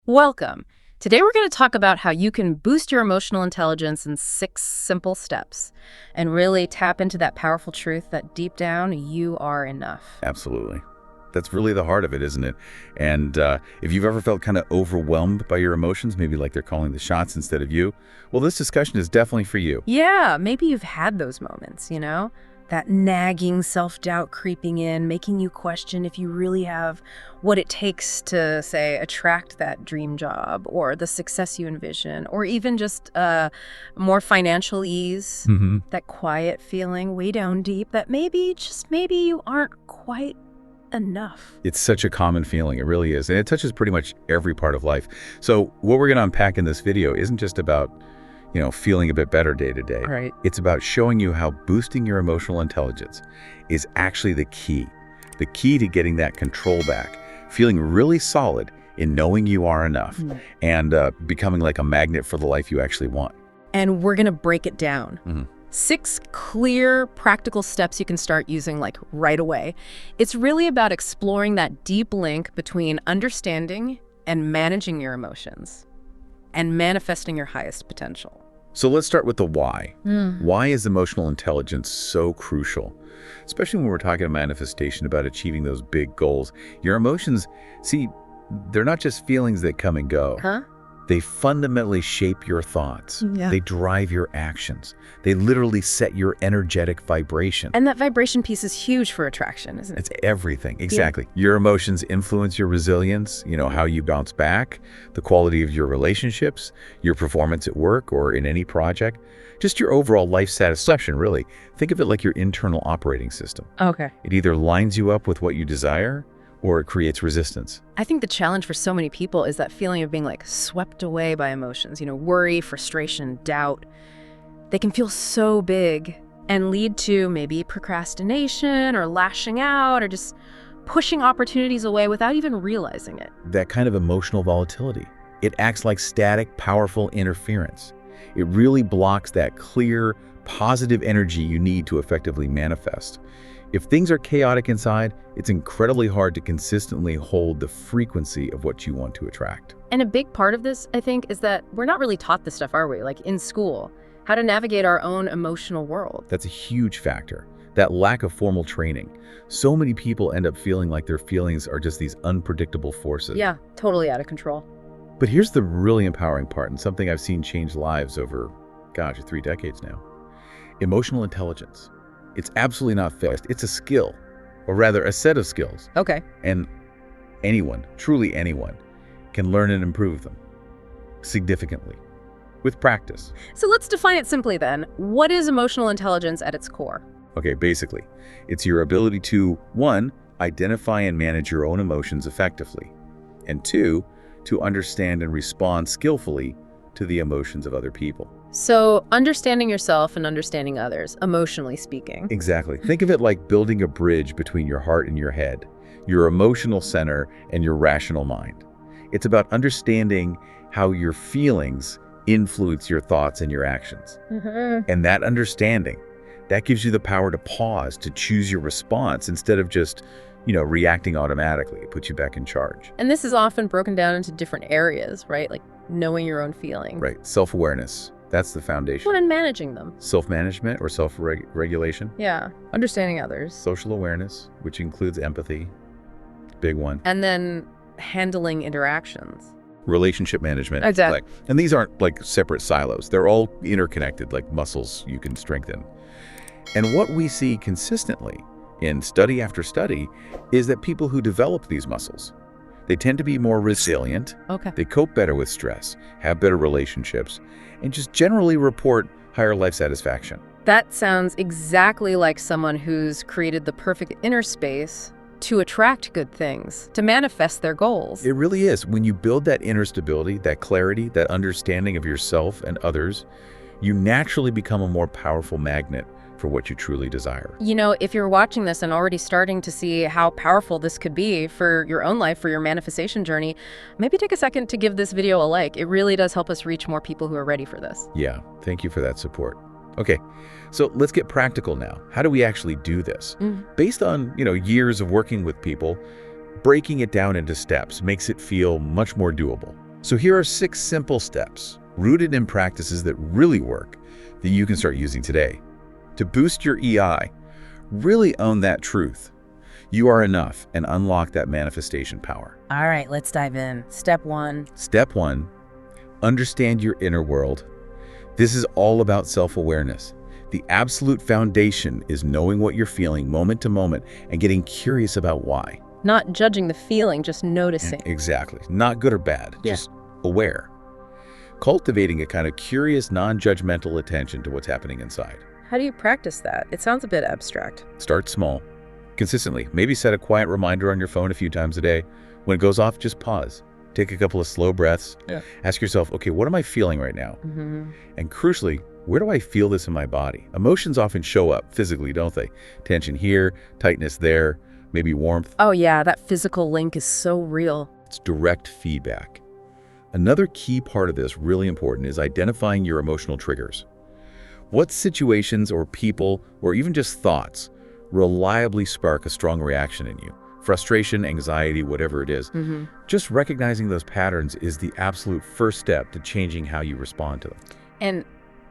Welcome. Today we're going to talk about how you can boost your emotional intelligence in 6 simple steps and really tap into that powerful truth that deep down you are enough. Absolutely. That's really the heart of it, isn't it? And if you've ever felt kind of overwhelmed by your emotions, maybe like they're calling the shots instead of you, well, this discussion is definitely for you. Yeah, maybe you've had those moments, that nagging self-doubt creeping in, making you question if you really have what it takes to, say, attract that dream job or the success you envision, or even just more financial ease, that quiet feeling way down deep that maybe, just maybe, you aren't quite enough. It's such a common feeling. It really is. And it touches pretty much every part of life. So what we're going to unpack in this video isn't just about feeling a bit better day to day. Right. It's about showing you how boosting your emotional intelligence is actually the key to getting that control back, feeling really solid in knowing you are enough, and becoming like a magnet for the life you actually want. And we're going to break it down. 6 clear, practical steps you can start using like right away. It's really about exploring that deep link between understanding and managing your emotions and manifesting your highest potential. So let's start with the why. Why is emotional intelligence so crucial? Especially when we're talking about manifestation, about achieving those big goals. Your emotions, see, they're not just feelings that come and go. They fundamentally shape your thoughts. They drive your actions. They literally set your energetic vibration. And that vibration piece is huge for attraction, isn't it? It's everything. Exactly. Your emotions influence your resilience, how you bounce back, the quality of your relationships, your performance at work or in any project, just your overall life satisfaction, really. Think of it like your internal operating system. Okay. It either lines you up with what you desire or it creates resistance. I think the challenge for so many people is that feeling of being like swept away by emotions, worry, frustration, doubt. They can feel so big and lead to maybe procrastination or lashing out or just pushing opportunities away without even realizing it. That kind of emotional volatility, it acts like static, powerful interference. It really blocks that clear, positive energy you need to effectively manifest. If things are chaotic inside, it's incredibly hard to consistently hold the frequency of what you want to attract. And a big part of this, I think, is that we're not really taught this stuff, are we? Like in school, how to navigate our own emotional world. That's a huge factor, that lack of formal training. So many people end up feeling like their feelings are just these unpredictable forces. Yeah, totally out of control. But here's the really empowering part, and something I've seen change lives over, 3 decades now. Emotional intelligence. It's absolutely not fixed. It's a skill, or rather a set of skills. Okay. And anyone, truly anyone, can learn and improve them significantly with practice. So let's define it simply then. What is emotional intelligence at its core? Okay, basically, it's your ability to, 1, identify and manage your own emotions effectively, and 2, to understand and respond skillfully to the emotions of other people. So understanding yourself and understanding others, emotionally speaking. Exactly. Think of it like building a bridge between your heart and your head, your emotional center and your rational mind. It's about understanding how your feelings influence your thoughts and your actions. And that understanding, that gives you the power to pause, to choose your response instead of just, reacting automatically. It puts you back in charge. And this is often broken down into different areas, right? Like knowing your own feelings. Right. Self-awareness. That's the foundation. And managing them. Self-management or self-regulation. Yeah. Understanding others. Social awareness, which includes empathy. Big one. And then handling interactions. Relationship management. Exactly. And these aren't like separate silos. They're all interconnected, like muscles you can strengthen. And what we see consistently in study after study is that people who develop these muscles, they tend to be more resilient. Okay. They cope better with stress, have better relationships, and just generally report higher life satisfaction. That sounds exactly like someone who's created the perfect inner space to attract good things, to manifest their goals. It really is. When you build that inner stability, that clarity, that understanding of yourself and others, you naturally become a more powerful magnet for what you truly desire. If you're watching this and already starting to see how powerful this could be for your own life, for your manifestation journey, maybe take a second to give this video a like. It really does help us reach more people who are ready for this. Yeah, thank you for that support. Okay, so let's get practical now. How do we actually do this? Based on, years of working with people, breaking it down into steps makes it feel much more doable. So here are 6 simple steps, rooted in practices that really work, that you can start using today. To boost your EI, really own that truth. You are enough and unlock that manifestation power. All right, let's dive in. Step 1. Step 1, understand your inner world. This is all about self-awareness. The absolute foundation is knowing what you're feeling moment to moment and getting curious about why. Not judging the feeling, just noticing. Exactly. Not good or bad, Yeah. just aware. Cultivating a kind of curious, non-judgmental attention to what's happening inside. How do you practice that? It sounds a bit abstract. Start small, consistently. Maybe set a quiet reminder on your phone a few times a day. When it goes off, just pause. Take a couple of slow breaths. Yeah. Ask yourself, okay, what am I feeling right now? Mm-hmm. And crucially, where do I feel this in my body? Emotions often show up physically, don't they? Tension here, tightness there, maybe warmth. Oh yeah, that physical link is so real. It's direct feedback. Another key part of this, really important, is identifying your emotional triggers. What situations or people, or even just thoughts, reliably spark a strong reaction in you? Frustration, anxiety, whatever it is. Mm-hmm. Just recognizing those patterns is the absolute first step to changing how you respond to them. And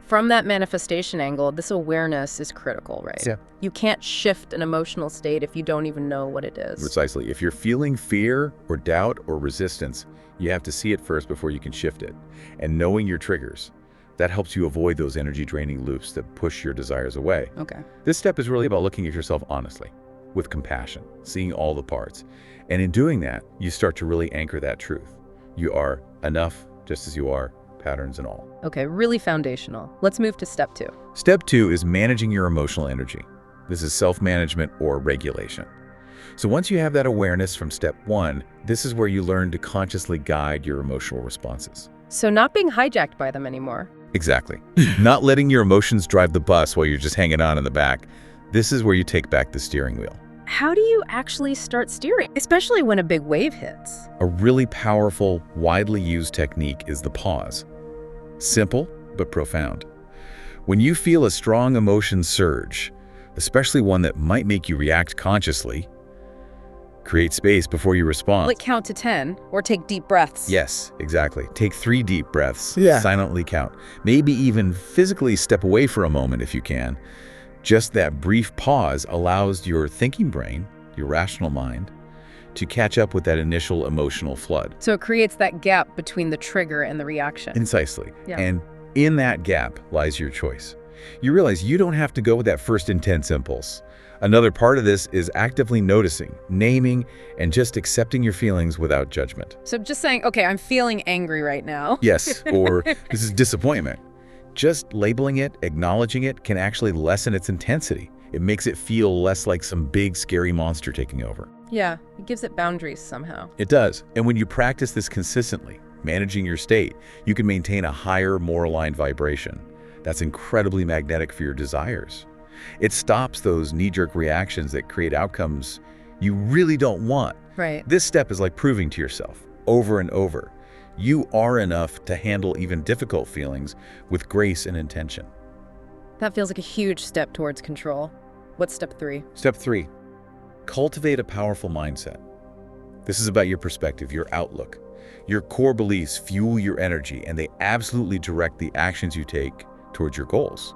from that manifestation angle, this awareness is critical, right? Yeah. You can't shift an emotional state if you don't even know what it is. Precisely. If you're feeling fear or doubt or resistance, you have to see it first before you can shift it. And knowing your triggers, that helps you avoid those energy-draining loops that push your desires away. Okay. This step is really about looking at yourself honestly, with compassion, seeing all the parts. And in doing that, you start to really anchor that truth. You are enough just as you are, patterns and all. Okay, really foundational. Let's move to step 2. Step 2 is managing your emotional energy. This is self-management or regulation. So once you have that awareness from step 1, this is where you learn to consciously guide your emotional responses. So not being hijacked by them anymore. Exactly. Not letting your emotions drive the bus while you're just hanging on in the back. This is where you take back the steering wheel. How do you actually start steering, especially when a big wave hits? A really powerful, widely used technique is the pause. Simple, but profound. When you feel a strong emotion surge, especially one that might make you react consciously, create space before you respond. Like count to 10 or take deep breaths. Yes, exactly. Take 3 deep breaths. Yeah. Silently count. Maybe even physically step away for a moment if you can. Just that brief pause allows your thinking brain, your rational mind, to catch up with that initial emotional flood. So it creates that gap between the trigger and the reaction. Concisely. Yeah. And in that gap lies your choice. You realize you don't have to go with that first intense impulse. Another part of this is actively noticing, naming, and just accepting your feelings without judgment. So just saying, okay, I'm feeling angry right now. Yes, or this is disappointment. Just labeling it, acknowledging it, can actually lessen its intensity. It makes it feel less like some big, scary monster taking over. Yeah, it gives it boundaries somehow. It does. And when you practice this consistently, managing your state, you can maintain a higher, more aligned vibration. That's incredibly magnetic for your desires. It stops those knee-jerk reactions that create outcomes you really don't want. Right. This step is like proving to yourself, over and over, you are enough to handle even difficult feelings with grace and intention. That feels like a huge step towards control. What's step 3? Step 3, cultivate a powerful mindset. This is about your perspective, your outlook. Your core beliefs fuel your energy, and they absolutely direct the actions you take towards your goals.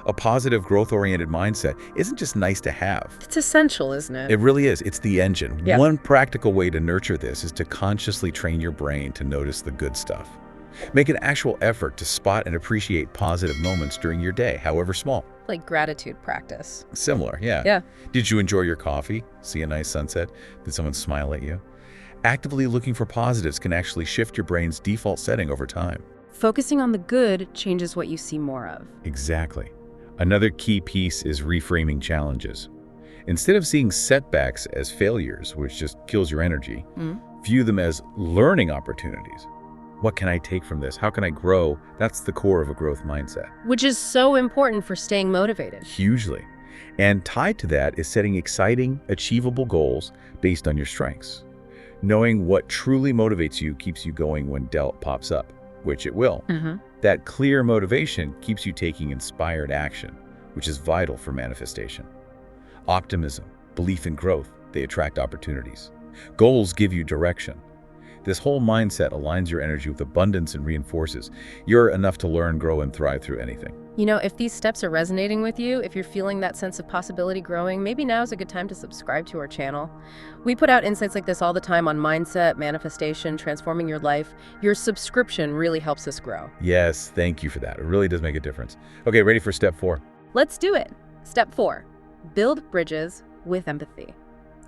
A positive, growth-oriented mindset isn't just nice to have. It's essential, isn't it? It really is. It's the engine. Yeah. One practical way to nurture this is to consciously train your brain to notice the good stuff. Make an actual effort to spot and appreciate positive moments during your day, however small. Like gratitude practice. Similar, yeah. Yeah. Did you enjoy your coffee? See a nice sunset? Did someone smile at you? Actively looking for positives can actually shift your brain's default setting over time. Focusing on the good changes what you see more of. Exactly. Another key piece is reframing challenges. Instead of seeing setbacks as failures, which just kills your energy, view them as learning opportunities. What can I take from this? How can I grow? That's the core of a growth mindset. Which is so important for staying motivated. Hugely. And tied to that is setting exciting, achievable goals based on your strengths. Knowing what truly motivates you keeps you going when doubt pops up, which it will. That clear motivation keeps you taking inspired action, which is vital for manifestation. Optimism, belief in growth, they attract opportunities. Goals give you direction. This whole mindset aligns your energy with abundance and reinforces you're enough to learn, grow, and thrive through anything. If these steps are resonating with you, if you're feeling that sense of possibility growing, maybe now is a good time to subscribe to our channel. We put out insights like this all the time on mindset, manifestation, transforming your life. Your subscription really helps us grow. Yes, thank you for that. It really does make a difference. Okay, ready for step 4? Let's do it. Step 4, build bridges with empathy.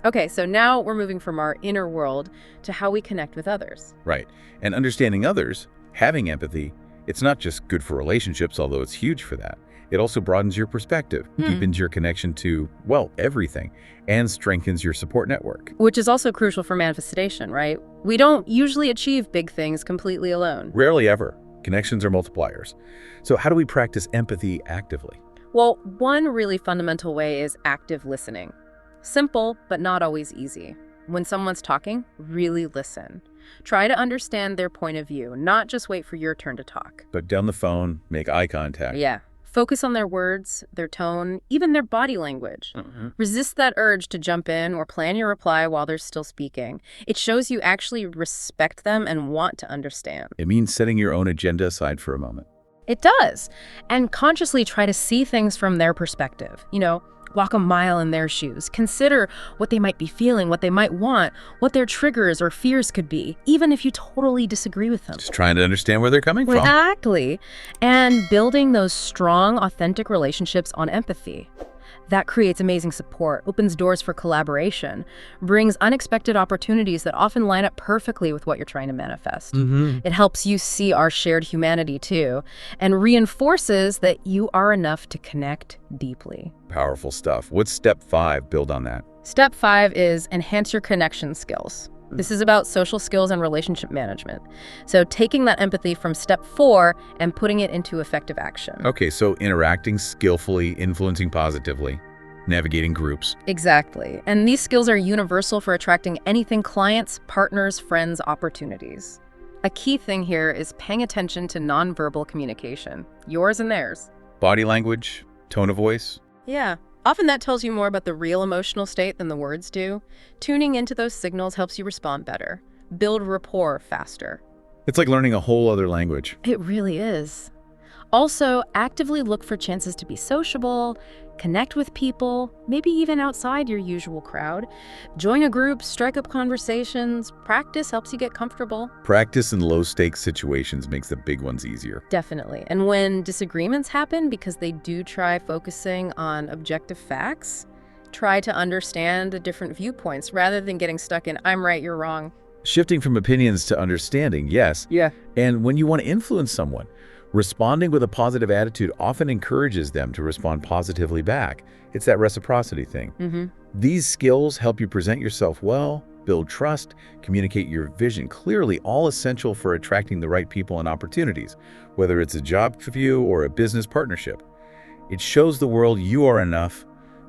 Okay, so now we're moving from our inner world to how we connect with others. Right. And understanding others, having empathy, it's not just good for relationships, although it's huge for that. It also broadens your perspective, deepens your connection to, well, everything, and strengthens your support network. Which is also crucial for manifestation, right? We don't usually achieve big things completely alone. Rarely ever. Connections are multipliers. So how do we practice empathy actively? Well, one really fundamental way is active listening. Simple, but not always easy. When someone's talking, really listen. Try to understand their point of view, not just wait for your turn to talk. Put down the phone, make eye contact. Yeah. Focus on their words, their tone, even their body language. Resist that urge to jump in or plan your reply while they're still speaking. It shows you actually respect them and want to understand. It means setting your own agenda aside for a moment. It does. And consciously try to see things from their perspective. Walk a mile in their shoes. Consider what they might be feeling, what they might want, what their triggers or fears could be, even if you totally disagree with them. Just trying to understand where they're coming from. Exactly. And building those strong, authentic relationships on empathy. That creates amazing support, opens doors for collaboration, brings unexpected opportunities that often line up perfectly with what you're trying to manifest. It helps you see our shared humanity too, and reinforces that you are enough to connect deeply. Powerful stuff. What's step 5? Build on that. Step 5 is enhance your connection skills. This is about social skills and relationship management. So taking that empathy from step 4 and putting it into effective action. Okay, so interacting skillfully, influencing positively, navigating groups. Exactly. And these skills are universal for attracting anything clients, partners, friends, opportunities. A key thing here is paying attention to nonverbal communication, yours and theirs. Body language, tone of voice. Yeah. Often that tells you more about the real emotional state than the words do. Tuning into those signals helps you respond better, build rapport faster. It's like learning a whole other language. It really is. Also, actively look for chances to be sociable, connect with people, maybe even outside your usual crowd. Join a group, strike up conversations. Practice helps you get comfortable. Practice in low-stakes situations makes the big ones easier. Definitely. And when disagreements happen, because they do try focusing on objective facts, try to understand the different viewpoints rather than getting stuck in, I'm right, you're wrong. Shifting from opinions to understanding, yes. Yeah. And when you want to influence someone, responding with a positive attitude often encourages them to respond positively back. It's that reciprocity thing. These skills help you present yourself well, build trust, communicate your vision clearly, all essential for attracting the right people and opportunities, whether it's a job review or a business partnership. It shows the world you are enough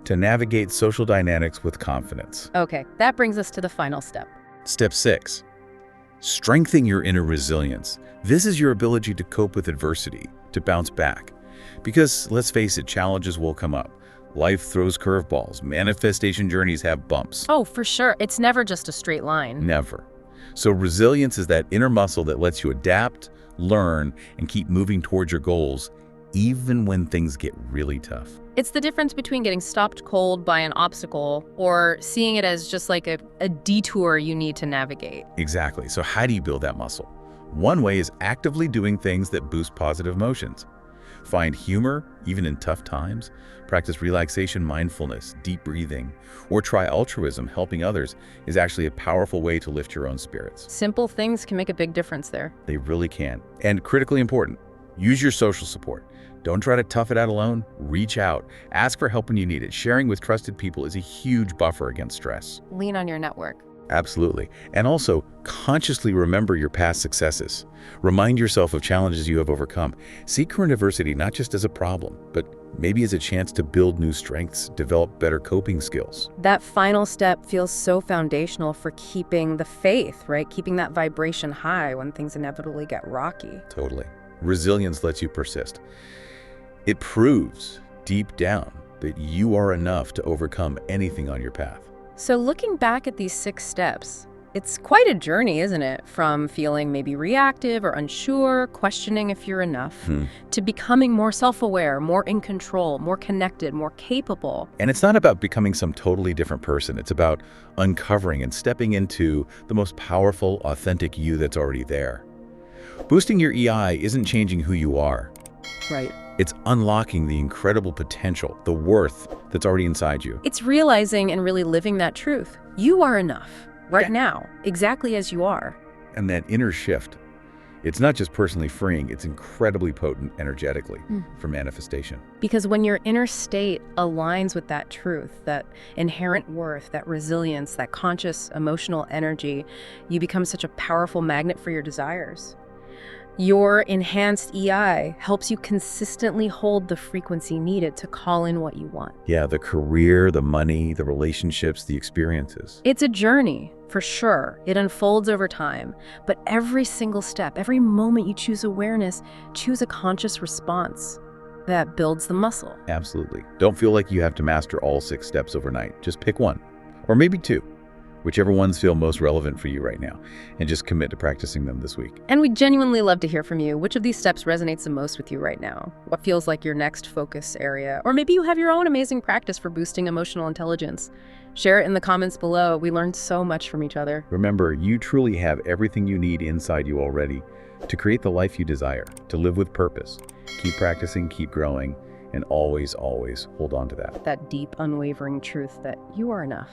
to navigate social dynamics with confidence. Okay, that brings us to the final step. Step 6. Strengthen your inner resilience. This is your ability to cope with adversity, to bounce back. Because, let's face it, challenges will come up. Life throws curveballs. Manifestation journeys have bumps. Oh, for sure. It's never just a straight line. Never. So resilience is that inner muscle that lets you adapt, learn, and keep moving towards your goals, even when things get really tough. It's the difference between getting stopped cold by an obstacle or seeing it as just like a detour you need to navigate. Exactly. So how do you build that muscle? One way is actively doing things that boost positive emotions. Find humor, even in tough times. Practice relaxation, mindfulness, deep breathing, or try altruism. Helping others is actually a powerful way to lift your own spirits. Simple things can make a big difference there. They really can. And critically important, use your social support. Don't try to tough it out alone. Reach out. Ask for help when you need it. Sharing with trusted people is a huge buffer against stress. Lean on your network. Absolutely. And also, consciously remember your past successes. Remind yourself of challenges you have overcome. See current adversity not just as a problem, but maybe as a chance to build new strengths, develop better coping skills. That final step feels so foundational for keeping the faith, right? Keeping that vibration high when things inevitably get rocky. Totally. Resilience lets you persist. It proves deep down that you are enough to overcome anything on your path. So looking back at these 6 steps, It's quite a journey, isn't it? From feeling maybe reactive or unsure, questioning if you're enough, to becoming more self-aware, more in control, more connected, more capable. And it's not about becoming some totally different person. It's about uncovering and stepping into the most powerful, authentic you that's already there. Boosting your EI isn't changing who you are. Right. It's unlocking the incredible potential, the worth that's already inside you. It's realizing and really living that truth. You are enough, right Yeah. now, exactly as you are. And that inner shift, it's not just personally freeing, it's incredibly potent energetically for manifestation. Because when your inner state aligns with that truth, that inherent worth, that resilience, that conscious emotional energy, you become such a powerful magnet for your desires. Your enhanced EI helps you consistently hold the frequency needed to call in what you want. Yeah, the career, the money, the relationships, the experiences. It's a journey, for sure. It unfolds over time. But every single step, every moment you choose awareness, choose a conscious response that builds the muscle. Absolutely. Don't feel like you have to master all 6 steps overnight. Just pick one, or maybe 2, whichever ones feel most relevant for you right now, and just commit to practicing them this week. And we'd genuinely love to hear from you. Which of these steps resonates the most with you right now? What feels like your next focus area? Or maybe you have your own amazing practice for boosting emotional intelligence. Share it in the comments below. We learned so much from each other. Remember, you truly have everything you need inside you already to create the life you desire, to live with purpose. Keep practicing, keep growing, and always, always hold on to that. That deep, unwavering truth that you are enough.